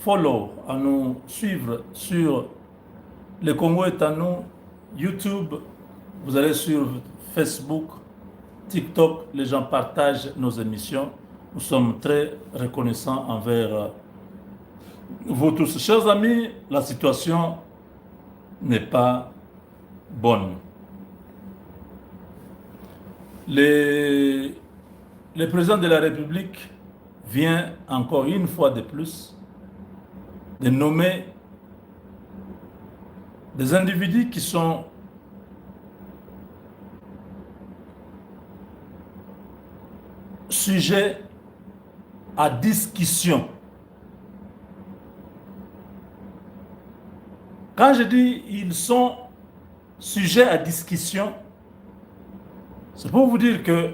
follow, à nous suivre sur Le Congo est à nous, YouTube, vous allez sur Facebook, TikTok, les gens partagent nos émissions. Nous sommes très reconnaissants envers vous tous. Chers amis, la situation n'est pas bonne. Le président de la République vient encore une fois de plus de nommer des individus qui sont sujets à discussion. Quand je dis ils sont sujets à discussion, c'est pour vous dire que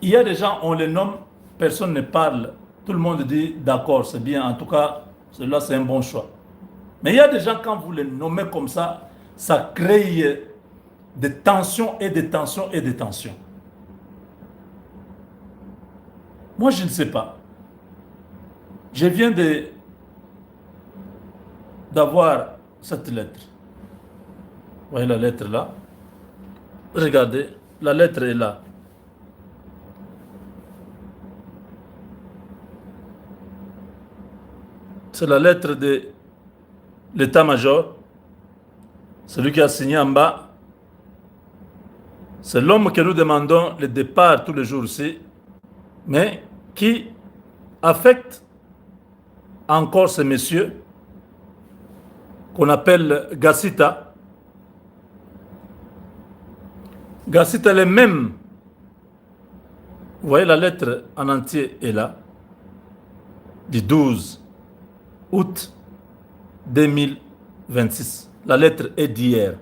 il y a des gens, on les nomme, personne ne parle, tout le monde dit d'accord, c'est bien, en tout cas, cela c'est un bon choix. Mais il y a des gens, quand vous les nommez comme ça crée des tensions et des tensions et des tensions. Moi, je ne sais pas. Je viens d'avoir cette lettre. Vous voyez la lettre là? Regardez, la lettre est là. C'est la lettre de l'état-major. Celui qui a signé en bas. C'est l'homme que nous demandons le départ tous les jours-ci, mais qui affecte encore ce monsieur qu'on appelle Gassita. Gassita est le même. Vous voyez, la lettre en entier est là, du 12 août 2026. La lettre est d'hier.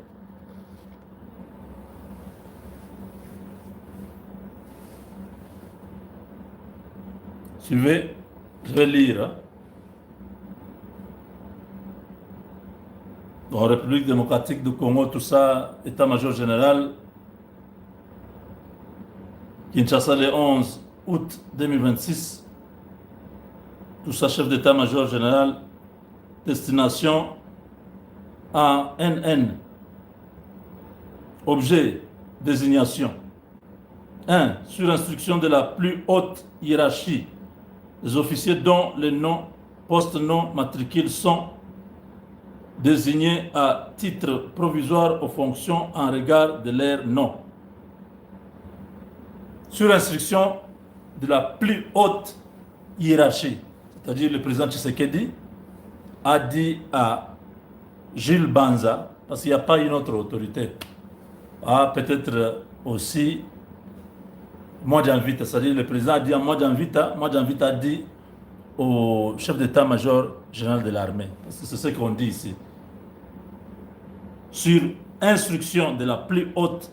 Suivez, je vais lire. Hein. Dans la République démocratique du Congo, tout ça, état-major général, Kinshasa le 11 août 2026, tout ça, chef d'état-major général, destination ANN, objet, désignation. 1. Sur instruction de la plus haute hiérarchie, les officiers dont les noms, postes, noms, matricules sont désignés à titre provisoire aux fonctions en regard de leur nom. Sur instruction de la plus haute hiérarchie, c'est-à-dire le président Tshisekedi a dit à Gilles Banza, parce qu'il n'y a pas une autre autorité, peut-être aussi Mwadjanvita, c'est-à-dire le président a dit à Mwadjanvita a dit au chef d'état-major général de l'armée, parce que c'est ce qu'on dit ici, sur instruction de la plus haute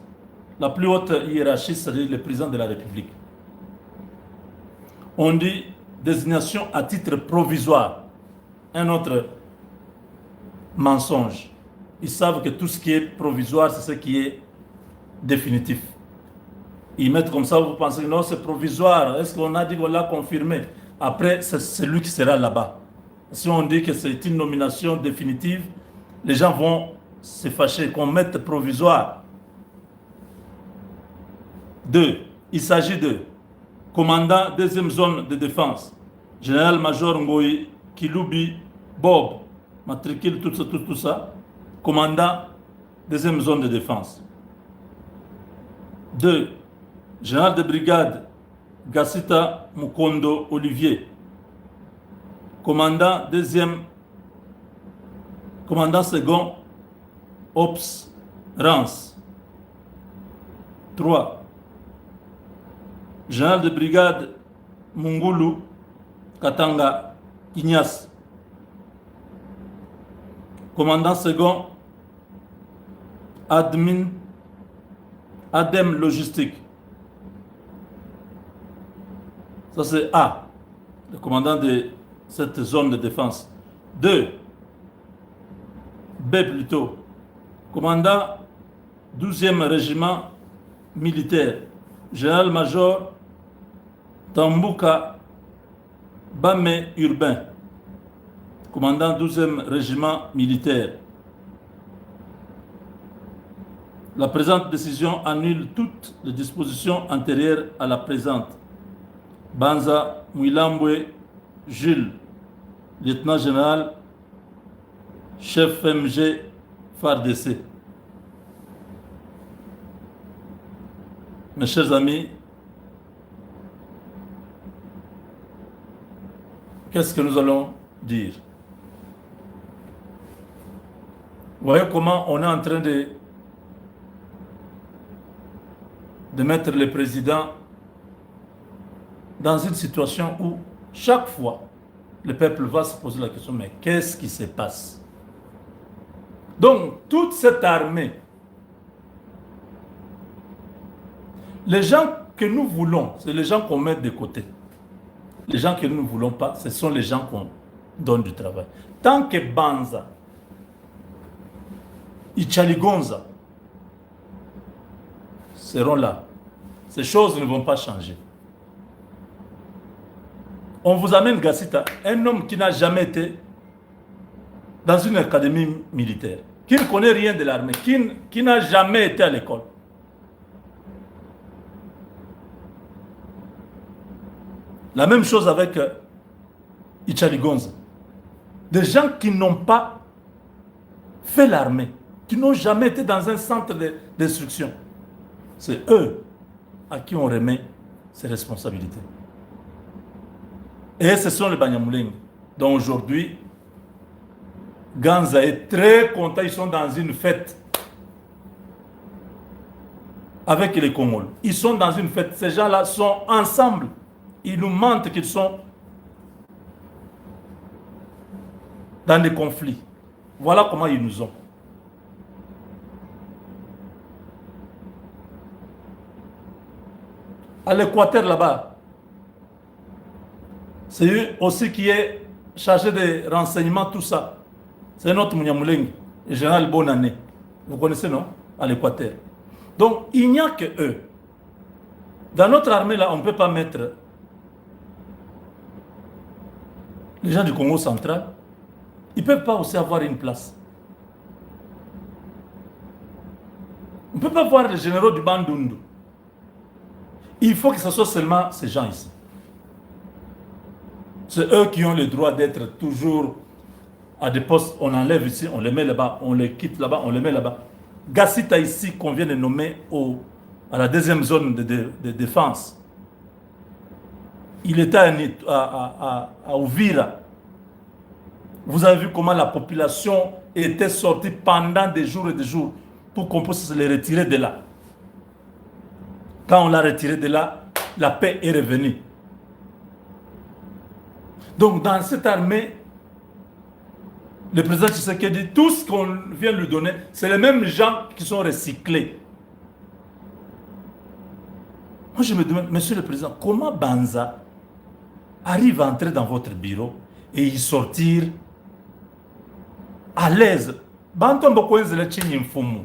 hiérarchie, c'est-à-dire le président de la République. On dit désignation à titre provisoire. Un autre mensonge. Ils savent que tout ce qui est provisoire, c'est ce qui est définitif. Ils mettent comme ça, vous pensez que non, c'est provisoire. Est-ce qu'on a dit qu'on l'a confirmé? Après, c'est lui qui sera là-bas. Si on dit que c'est une nomination définitive, les gens vont se fâcher qu'on mette provisoire. 2. Il s'agit de commandant deuxième zone de défense, général-major Ngoyi Kilubi Bob, matricule tout ça, commandant deuxième zone de défense. 2. Général de brigade Gassita Mukondo Olivier, commandant second Ops Rance. 3. Général de brigade Mungulu Katanga Ignace, commandant second Adem Logistique. Ça c'est A, le commandant de cette zone de défense. 2. B plutôt, commandant 12e régiment militaire, général-major Tambuka Bame Urbain, commandant 12e régiment militaire. La présente décision annule toutes les dispositions antérieures à la présente. Banza Mouilambwe Jules, lieutenant général, chef MG FARDC. Mes chers amis, qu'est-ce que nous allons dire? Vous voyez comment on est en train de mettre le président dans une situation où chaque fois le peuple va se poser la question, mais qu'est-ce qui se passe? Donc, toute cette armée, les gens que nous voulons, c'est les gens qu'on met de côté. Les gens que nous ne voulons pas, ce sont les gens qu'on donne du travail. Tant que Banza, Ichaligonza seront là, ces choses ne vont pas changer. On vous amène Gassita, un homme qui n'a jamais été dans une académie militaire, qui ne connaît rien de l'armée, qui n'a jamais été à l'école. La même chose avec Ichaligonza. Des gens qui n'ont pas fait l'armée, qui n'ont jamais été dans un centre d'instruction. C'est eux à qui on remet ces responsabilités. Et ce sont les Banyamulenge. Donc aujourd'hui, Ganza est très content, ils sont dans une fête avec les Congolais. Ils sont dans une fête, ces gens-là sont ensemble. Ils nous mentent qu'ils sont dans des conflits. Voilà comment ils nous ont. À l'Équateur là-bas, c'est eux aussi qui est chargé des renseignements, tout ça. C'est notre Munyamulenge, le général Bonannée. Vous connaissez, non? À l'Équateur. Donc, il n'y a que eux. Dans notre armée, là, on ne peut pas mettre les gens du Congo central. Ils ne peuvent pas aussi avoir une place. On ne peut pas voir les généraux du Bandundu. Il faut que ce soit seulement ces gens ici. C'est eux qui ont le droit d'être toujours à des postes. On enlève ici, on les met là-bas, on les quitte là-bas, on les met là-bas. Gassita ici, qu'on vient de nommer à la deuxième zone de défense. Il était à Uvira. Vous avez vu comment la population était sortie pendant des jours et des jours pour qu'on puisse les retirer de là. Quand on l'a retiré de là, la paix est revenue. Donc dans cette armée, le président Tshisekedi, tout ce qu'on vient lui donner, c'est les mêmes gens qui sont recyclés. Moi je me demande, monsieur le président, comment Banza arrive à entrer dans votre bureau et y sortir à l'aise? Banton Bokoenze le Chini Mfumu.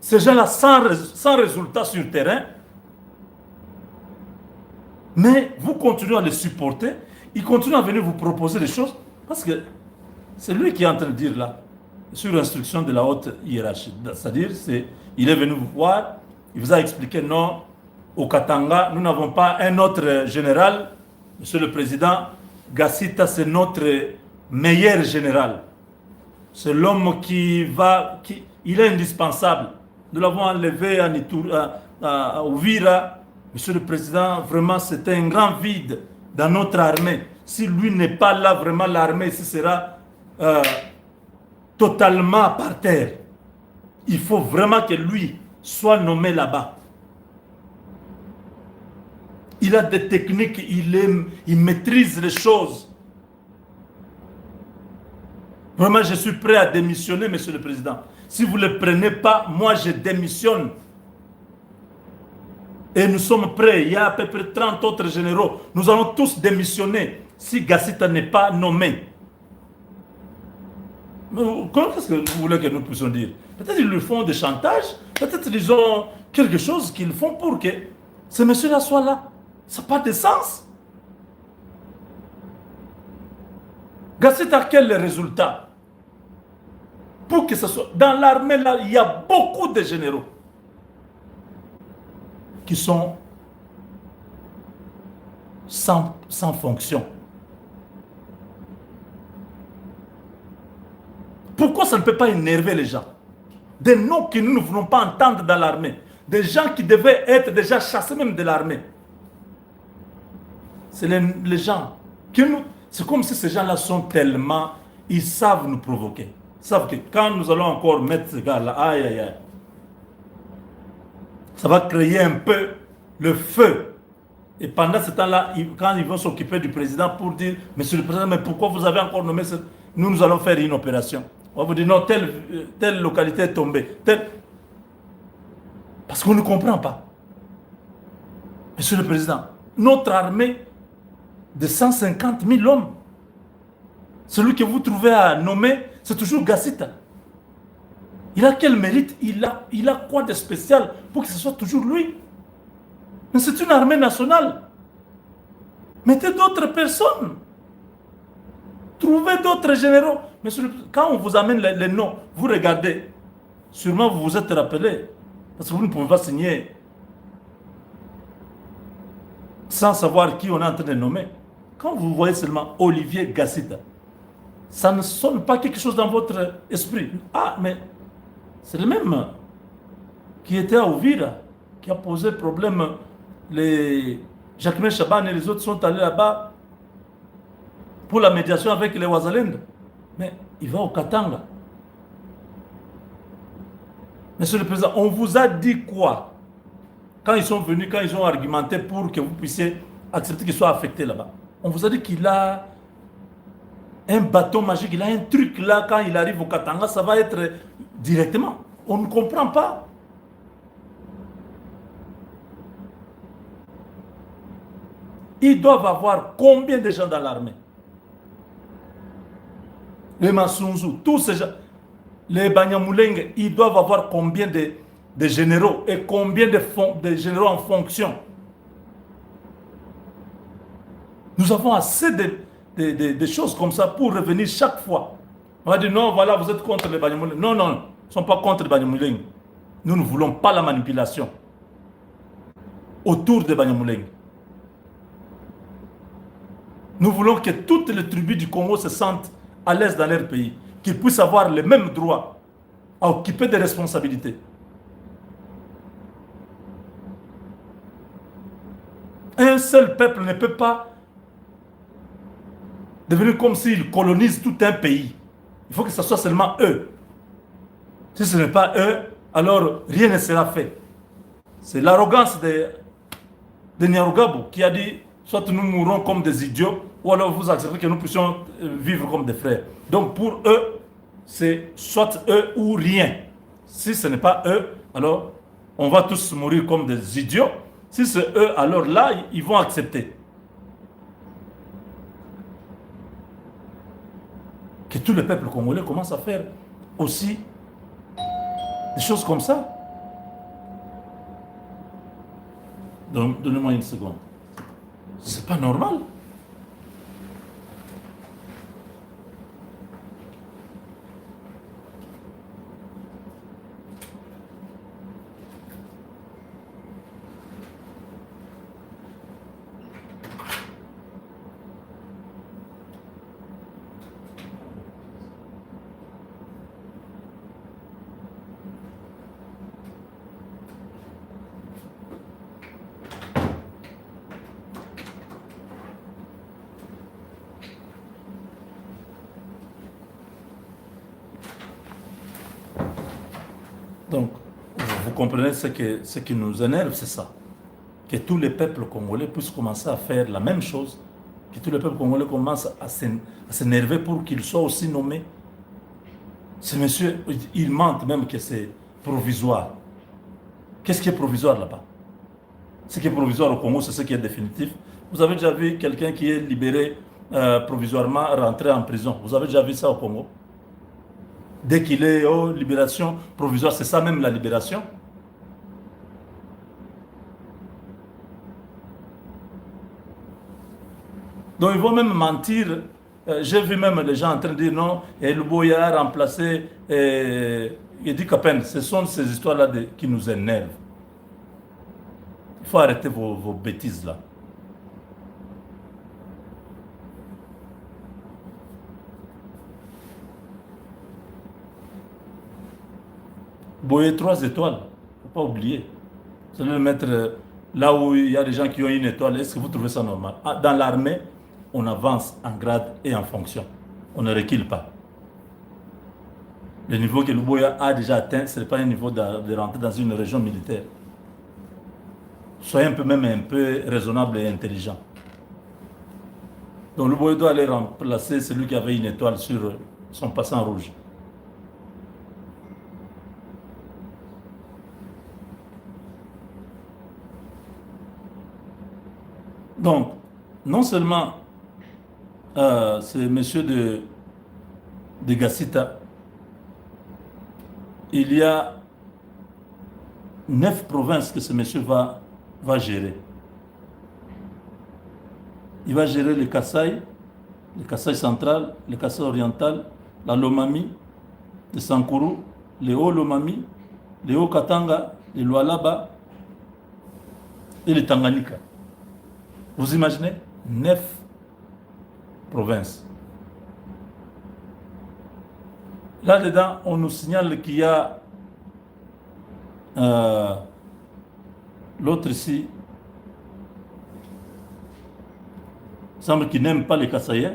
Ces gens-là sans résultat sur le terrain, mais vous continuez à les supporter, ils continuent à venir vous proposer des choses, parce que c'est lui qui est en train de dire là, sur instruction de la haute hiérarchie. C'est-à-dire, il est venu vous voir, il vous a expliqué, non, au Katanga, nous n'avons pas un autre général, monsieur le président, Gassita c'est notre meilleur général. C'est l'homme il est indispensable. Nous l'avons enlevé à Uvira. Monsieur le président, vraiment c'était un grand vide dans notre armée. Si lui n'est pas là, vraiment l'armée ici sera totalement par terre. Il faut vraiment que lui soit nommé là-bas. Il a des techniques, il maîtrise les choses. Vraiment, je suis prêt à démissionner, monsieur le président. Si vous ne le prenez pas, moi je démissionne. Et nous sommes prêts. Il y a à peu près 30 autres généraux. Nous allons tous démissionner si Gassita n'est pas nommé. Comment est-ce que vous voulez que nous puissions dire? Peut-être qu'ils lui font des chantages. Peut-être qu'ils ont quelque chose qu'ils font pour que Ce monsieur-là soit là. Ça n'a pas de sens. Gassita, quel est le résultat? Pour que ce soit... Dans l'armée, là, il y a beaucoup de généraux qui sont sans fonction. Pourquoi ça ne peut pas énerver les gens? Des noms que nous ne voulons pas entendre dans l'armée. Des gens qui devaient être déjà chassés même de l'armée. C'est les gens qui nous... C'est comme si ces gens-là sont tellement... Ils savent nous provoquer. Ils savent que quand nous allons encore mettre ce gars-là, aïe, aïe, aïe, ça va créer un peu le feu. Et pendant ce temps-là, quand ils vont s'occuper du président pour dire, Monsieur le Président, mais pourquoi vous avez encore nommé ce... Nous allons faire une opération. On va vous dire, non, telle localité est tombée. Parce qu'on ne comprend pas. Monsieur le Président, notre armée de 150 000 hommes, celui que vous trouvez à nommer, c'est toujours Gassita. Il a quel mérite? Il a quoi de spécial pour que ce soit toujours lui? Mais c'est une armée nationale. Mettez d'autres personnes. Trouvez d'autres généraux. Mais quand on vous amène les noms, vous regardez. Sûrement vous vous êtes rappelé. Parce que vous ne pouvez pas signer sans savoir qui on est en train de nommer. Quand vous voyez seulement Olivier Gassita, ça ne sonne pas quelque chose dans votre esprit. Ah, mais c'est le même qui était à Ouvira, qui a posé problème. Les Jacquemin Chaban et les autres sont allés là-bas pour la médiation avec les Ouazalènes. Mais il va au Katanga. Monsieur le Président, on vous a dit quoi? Quand ils sont venus, quand ils ont argumenté pour que vous puissiez accepter qu'il soit affecté là-bas. On vous a dit qu'il a un bâton magique, il a un truc là, quand il arrive au Katanga, ça va être directement. On ne comprend pas. Ils doivent avoir combien de gens dans l'armée? Les Massunzu, tous ces gens, les Banyamulenge, ils doivent avoir combien de généraux et combien de généraux en fonction? Nous avons assez de choses comme ça pour revenir chaque fois. On va dire non, voilà, vous êtes contre les Banyamulenge. Non, non, ils ne sont pas contre les Banyamulenge. Nous ne voulons pas la manipulation autour des Banyamulenge. Nous voulons que toutes les tribus du Congo se sentent à l'aise dans leur pays, qu'ils puissent avoir les mêmes droits à occuper des responsabilités. Un seul peuple ne peut pas devenir comme s'il colonise tout un pays. Il faut que ce soit seulement eux. Si ce n'est pas eux, alors rien ne sera fait. C'est l'arrogance de Nyarugabo qui a dit soit nous mourrons comme des idiots, ou alors vous acceptez que nous puissions vivre comme des frères. Donc pour eux, c'est soit eux ou rien. Si ce n'est pas eux, alors on va tous mourir comme des idiots. Si c'est eux, alors là, ils vont accepter. Que tout le peuple congolais commence à faire aussi des choses comme ça. Donc, donnez-moi une seconde. C'est pas normal. Donc, vous comprenez ce qui nous énerve, c'est ça. Que tous les peuples congolais puissent commencer à faire la même chose, que tous les peuples congolais commencent à s'énerver pour qu'ils soient aussi nommés. Ce monsieur, il mente même que c'est provisoire. Qu'est-ce qui est provisoire là-bas? Ce qui est provisoire au Congo, c'est ce qui est définitif. Vous avez déjà vu quelqu'un qui est libéré provisoirement rentrer en prison? Vous avez déjà vu ça au Congo? Dès qu'il est en libération provisoire, c'est ça même la libération. Donc ils vont même mentir. J'ai vu même les gens en train de dire non, et Luboya a remplacé. Il dit qu'à peine, ce sont ces histoires-là qui nous énervent. Il faut arrêter vos bêtises là. Boyer 3 étoiles, il ne faut pas oublier. Vous allez le mettre là où il y a des gens qui ont une étoile. Est-ce que vous trouvez ça normal? Dans l'armée, on avance en grade et en fonction. On ne recule pas. Le niveau que Luboya a déjà atteint, ce n'est pas un niveau de rentrer dans une région militaire. Soyez un peu raisonnable et intelligent. Donc Luboya doit aller remplacer celui qui avait une étoile sur son passant rouge. Donc, non seulement c'est monsieur de Gassita, il y a 9 provinces que ce monsieur va gérer. Il va gérer le Kasaï central, le Kasaï oriental, la Lomami, le Sankuru, le Haut-Lomami, le Haut-Katanga, le Lualaba et le Tanganyika. Vous imaginez 9 provinces. Là-dedans, on nous signale qu'il y a l'autre ici, il semble qu'il n'aime pas les Kassaïens.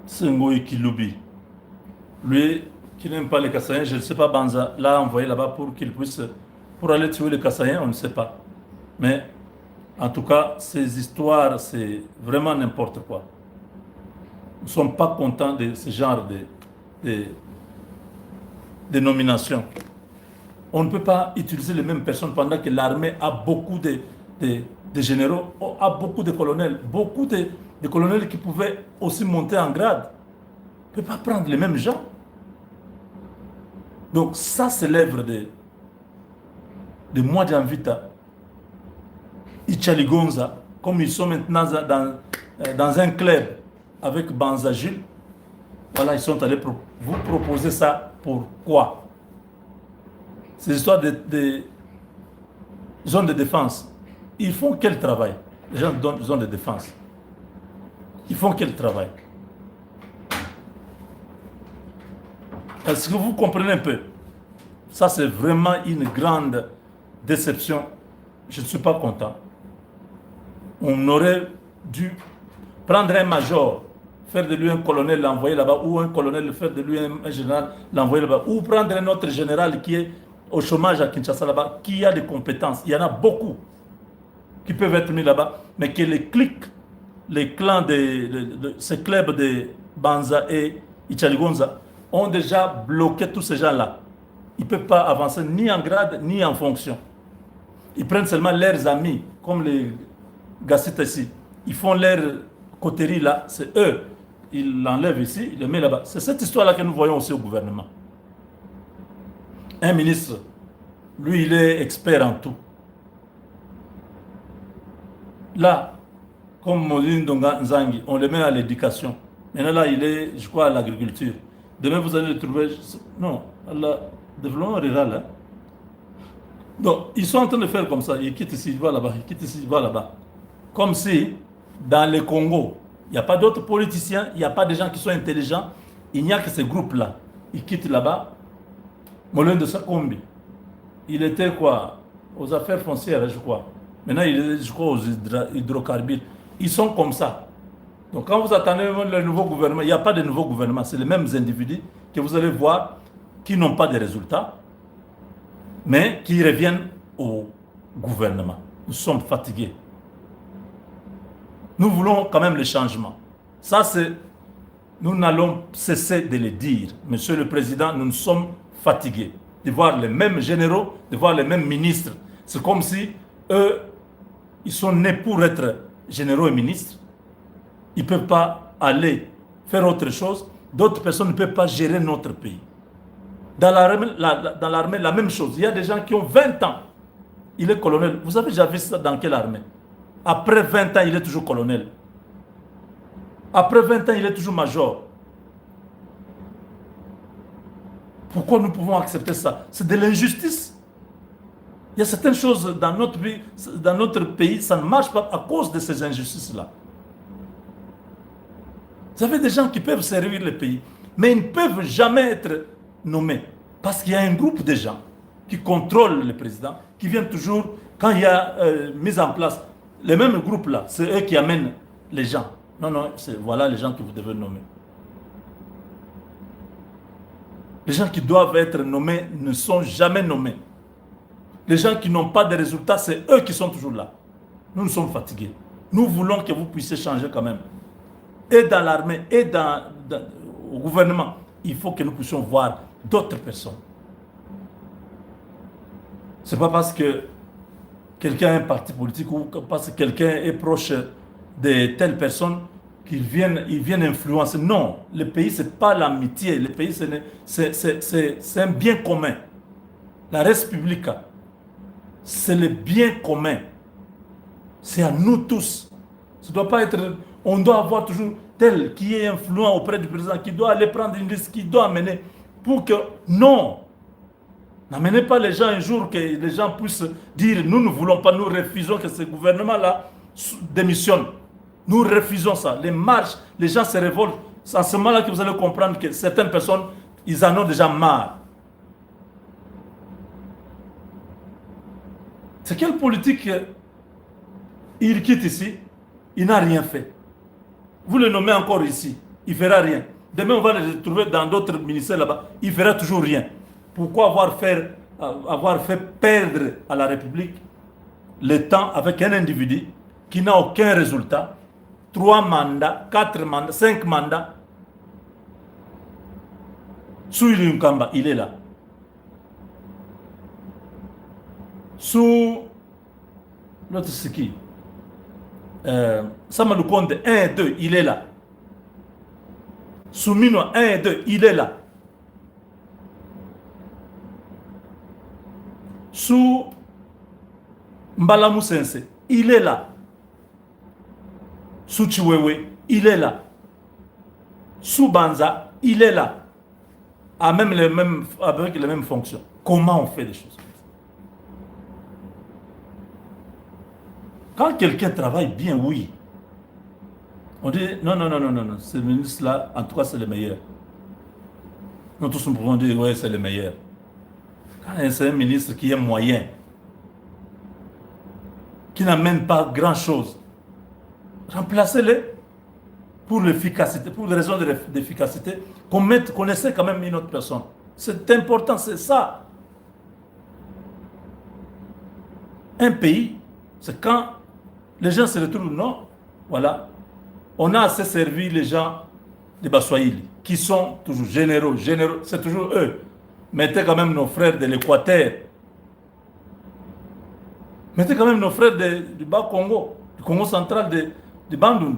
C'est Ngoï Kiloubi. Lui, qui n'aime pas les Kassaïens, je ne sais pas, Banza l'a envoyé là-bas pour qu'il puisse, pour aller tuer les Kassaïens, on ne sait pas. Mais, en tout cas, ces histoires, c'est vraiment n'importe quoi. Nous ne sommes pas contents de ce genre de nominations. On ne peut pas utiliser les mêmes personnes pendant que l'armée a beaucoup de généraux, a beaucoup de colonels qui pouvaient aussi monter en grade. On ne peut pas prendre les mêmes gens. Donc ça, c'est l'œuvre de Mwadi Anvita, Ichaligonza, comme ils sont maintenant dans un club avec Banza Jules. Voilà, ils sont allés vous proposer ça. Pourquoi? Ces histoires de zones de défense, ils font quel travail? Les gens donnent zone de défense. Ils font quel travail? Est-ce que vous comprenez un peu? Ça, c'est vraiment une grande déception. Je ne suis pas content. On aurait dû prendre un major, faire de lui un colonel, l'envoyer là-bas, ou un colonel, faire de lui un général, l'envoyer là-bas, ou prendre un autre général qui est au chômage à Kinshasa là-bas, qui a des compétences. Il y en a beaucoup qui peuvent être mis là-bas, mais que les clics, les clans ces clubs de Banza et Ichaligonza ont déjà bloqué tous ces gens-là. Ils ne peuvent pas avancer ni en grade ni en fonction. Ils prennent seulement leurs amis, comme les Gassita ici. Ils font leur coterie là, c'est eux. Ils l'enlèvent ici, ils le mettent là-bas. C'est cette histoire-là que nous voyons aussi au gouvernement. Un ministre, lui, il est expert en tout. Là, comme Moulin Donga Nzangi, on le met à l'éducation. Maintenant, là, il est, je crois, à l'agriculture. Demain, vous allez le trouver, non, à la développement rural. Hein. Donc, ils sont en train de faire comme ça. Ils quittent ici, ils vont là-bas, ils quittent ici, ils vont là-bas. Comme si, dans le Congo, il n'y a pas d'autres politiciens, il n'y a pas de gens qui sont intelligents. Il n'y a que ces groupes-là. Ils quittent là-bas. Molin de Sakombi, il était quoi? Aux affaires foncières, je crois. Maintenant, il est, je crois, aux hydrocarbures. Ils sont comme ça. Donc, quand vous attendez le nouveau gouvernement, il n'y a pas de nouveau gouvernement. C'est les mêmes individus que vous allez voir qui n'ont pas de résultats, mais qui reviennent au gouvernement. Nous sommes fatigués. Nous voulons quand même le changement. Ça, c'est... Nous n'allons cesser de le dire. Monsieur le Président, nous sommes fatigués de voir les mêmes généraux, de voir les mêmes ministres. C'est comme si eux, ils sont nés pour être généraux et ministres. Ils ne peuvent pas aller faire autre chose. D'autres personnes ne peuvent pas gérer notre pays. Dans l'armée, la même chose. Il y a des gens qui ont 20 ans. Il est colonel. Vous avez déjà vu ça dans quelle armée? Après 20 ans, il est toujours colonel. Après 20 ans, il est toujours major. Pourquoi nous pouvons accepter ça? C'est de l'injustice. Il y a certaines choses dans notre pays, ça ne marche pas à cause de ces injustices-là. Vous avez des gens qui peuvent servir le pays, mais ils ne peuvent jamais être nommés. Parce qu'il y a un groupe de gens qui contrôlent le président, qui viennent toujours, quand il y a mise en place, les mêmes groupes-là, c'est eux qui amènent les gens. Non, non, voilà les gens que vous devez nommer. Les gens qui doivent être nommés ne sont jamais nommés. Les gens qui n'ont pas de résultats, c'est eux qui sont toujours là. Nous sommes fatigués. Nous voulons que vous puissiez changer quand même. Et dans l'armée, et au gouvernement, il faut que nous puissions voir d'autres personnes. Ce n'est pas parce que quelqu'un a un parti politique ou parce que quelqu'un est proche de telle personne qu'ils viennent influencer. Non, le pays, ce n'est pas l'amitié. Le pays, c'est un bien commun. La res publica, c'est le bien commun. C'est à nous tous. Ça doit pas être... On doit avoir toujours tel qui est influent auprès du président, qui doit aller prendre une liste, qui doit amener. Pour que... Non. N'amenez pas les gens un jour que les gens puissent dire nous ne voulons pas, nous refusons que ce gouvernement-là démissionne. Nous refusons ça. Les marches, les gens se révoltent. C'est à ce moment-là que vous allez comprendre que certaines personnes, ils en ont déjà marre. C'est quelle politique il quitte ici, il n'a rien fait. Vous le nommez encore ici, il ne fera rien. Demain, on va le retrouver dans d'autres ministères là-bas, il ne fera toujours rien. Pourquoi avoir fait perdre à la République le temps avec un individu qui n'a aucun résultat, 3 mandats, 4 mandats, 5 mandats. Souili Nkamba, il est là. Sous l'autre c'est qui? Samalou Konde 1 et 2, il est là. Soumino 1 et 2, il est là. Sous Mbalamou Sense, il est là. Sous Chiwewe, il est là. Sous Banza, il est là. Avec les mêmes fonctions. Comment on fait des choses? Quand quelqu'un travaille bien, oui. On dit non, non, non, non, non, non. Ce ministre-là, en tout cas, c'est le meilleur. Nous tous nous pouvons dire oui, c'est le meilleur. Quand c'est un ministre qui est moyen, qui n'amène pas grand-chose, remplacez-le pour l'efficacité, pour des raisons d'efficacité, qu'on essaie quand même une autre personne. C'est important, c'est ça. Un pays, c'est quand les gens se retrouvent, non, voilà, on a assez servi les gens de Baswahili, qui sont toujours généraux, c'est toujours eux. Mettez quand même nos frères de l'Équateur. Mettez quand même nos frères du Bas-Congo, du Congo central, de Bandung.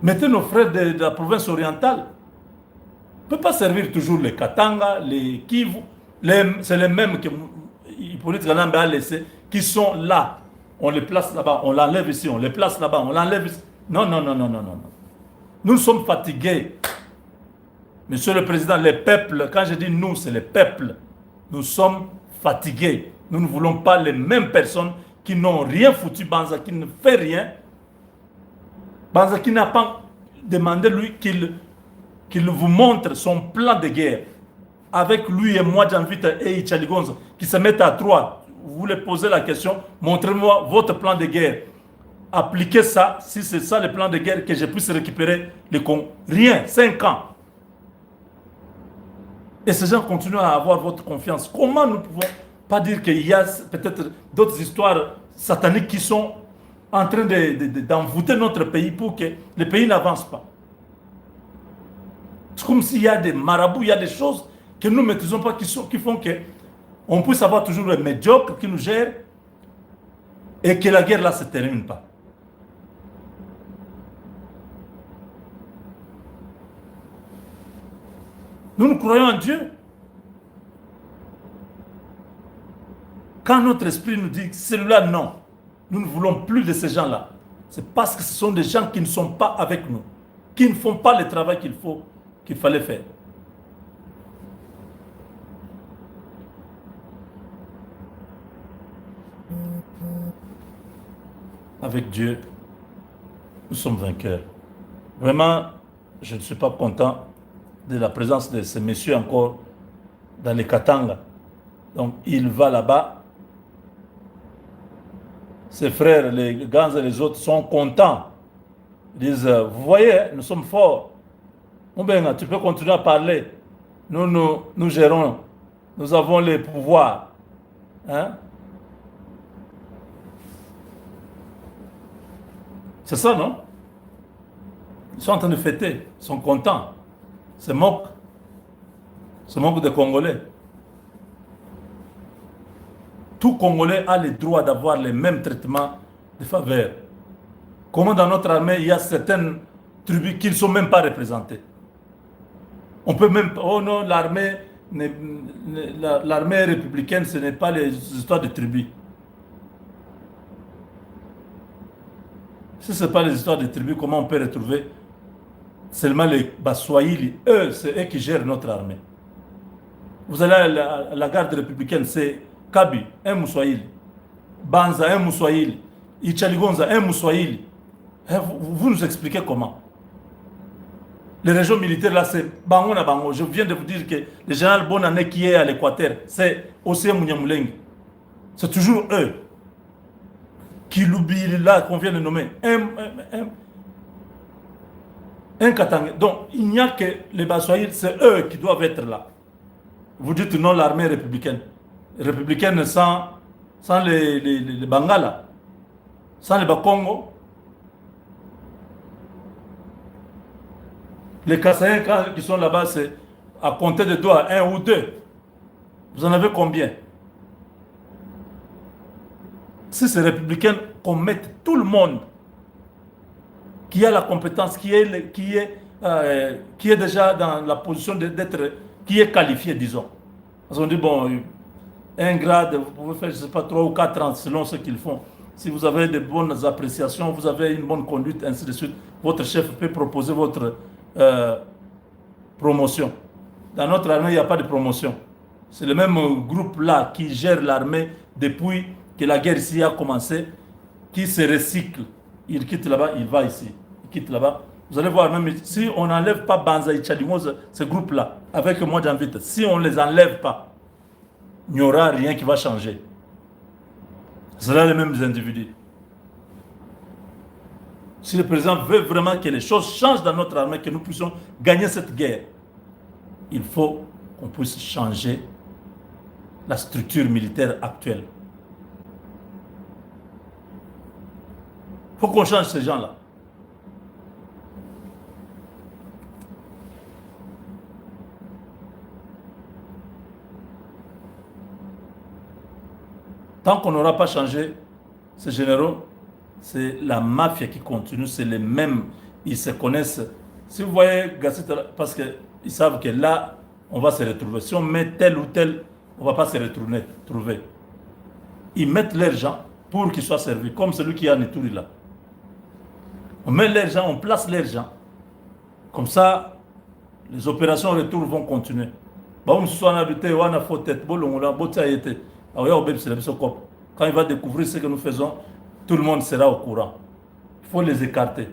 Mettez nos frères de la province orientale. On ne peut pas servir toujours les Katanga, les Kivu. C'est les mêmes que Hippolyte Galambe a laissés, qui sont là. On les place là-bas, on l'enlève ici, on les place là-bas, on l'enlève ici. Non, non, non, non, non, non. Nous sommes fatigués. Monsieur le Président, les peuples, quand je dis nous, c'est les peuples. Nous sommes fatigués. Nous ne voulons pas les mêmes personnes qui n'ont rien foutu, Banza, qui ne fait rien. Banza qui n'a pas demandé, lui, qu'il vous montre son plan de guerre. Avec lui et moi, Janvita et Ichaligonzo, qui se mettent à 3. Vous voulez poser la question, montrez-moi votre plan de guerre. Appliquez ça, si c'est ça le plan de guerre, que je puisse récupérer les cons. Rien, 5 ans. Et ces gens continuent à avoir votre confiance. Comment nous ne pouvons pas dire qu'il y a peut-être d'autres histoires sataniques qui sont en train d'envoûter notre pays pour que le pays n'avance pas? C'est comme s'il y a des marabouts, il y a des choses que nous ne maîtrisons pas qui font qu'on puisse avoir toujours les médiocres qui nous gèrent et que la guerre là ne se termine pas. Nous croyons en Dieu. Quand notre esprit nous dit celui-là, non, nous ne voulons plus de ces gens-là, c'est parce que ce sont des gens qui ne sont pas avec nous, qui ne font pas le travail qu'il fallait faire. Avec Dieu, nous sommes vainqueurs. Vraiment, je ne suis pas content de la présence de ces messieurs encore dans les Katanga. Donc, il va là-bas. Ses frères, les gants et les autres sont contents. Ils disent, vous voyez, nous sommes forts. Bien, tu peux continuer à parler. Nous gérons. Nous avons les pouvoirs. Hein? C'est ça, non? Ils sont en train de fêter. Ils sont contents. Se moquent. Se moquent des Congolais. Tout Congolais a le droit d'avoir les mêmes traitements de faveur. Comment dans notre armée, il y a certaines tribus qui ne sont même pas représentées. On peut même... Oh non, l'armée républicaine, ce n'est pas les histoires de tribus. Si ce n'est pas les histoires de tribus, comment on peut retrouver seulement les Baswahili? Eux, c'est eux qui gèrent notre armée. Vous allez à la garde républicaine, c'est Kabi, un Mouswahili. Banza, un Mouswahili. Ichaligonza, un Mouswahili. Vous nous expliquez comment? Les régions militaires, là, c'est Bango na Bango. Je viens de vous dire que le général Bonane qui est à l'Équateur, c'est Osei Mouniamoulengue. C'est toujours eux. Qui l'oublient là, qu'on vient de nommer. Un Katanga. Donc, il n'y a que les Baswahili, c'est eux qui doivent être là. Vous dites non, l'armée républicaine. Républicaine sans les Bangala, sans les Bakongo. Les Kassaïens qui sont là-bas, c'est à compter de doigts, 1 ou 2. Vous en avez combien? Si c'est républicain, qu'on mette tout le monde qui a la compétence, qui est déjà dans la position d'être, qui est qualifié, disons. Parce qu'on dit, bon, un grade, vous pouvez faire, je ne sais pas, 3 ou 4 ans, selon ce qu'ils font. Si vous avez de bonnes appréciations, vous avez une bonne conduite, ainsi de suite, votre chef peut proposer votre promotion. Dans notre armée, il n'y a pas de promotion. C'est le même groupe-là qui gère l'armée depuis que la guerre ici a commencé, qui se recycle. Il quitte là-bas, il va ici. Il quitte là-bas. Vous allez voir, même si on n'enlève pas Banza et Tchalimose, ce groupe-là, avec moi j'invite, si on ne les enlève pas, il n'y aura rien qui va changer. Ce sont les mêmes individus. Si le président veut vraiment que les choses changent dans notre armée, que nous puissions gagner cette guerre, il faut qu'on puisse changer la structure militaire actuelle. Il faut qu'on change ces gens-là. Tant qu'on n'aura pas changé ces généraux, c'est la mafia qui continue, c'est les mêmes, ils se connaissent. Si vous voyez Gassita, parce qu'ils savent que là, on va se retrouver. Si on met tel ou tel, on ne va pas se trouver. Ils mettent leurs gens pour qu'ils soient servis, comme celui qui a Neturi là. On met leurs gens, on place leurs gens. Comme ça, les opérations retour vont continuer. Quand il va découvrir ce que nous faisons, tout le monde sera au courant. Il faut les écarter.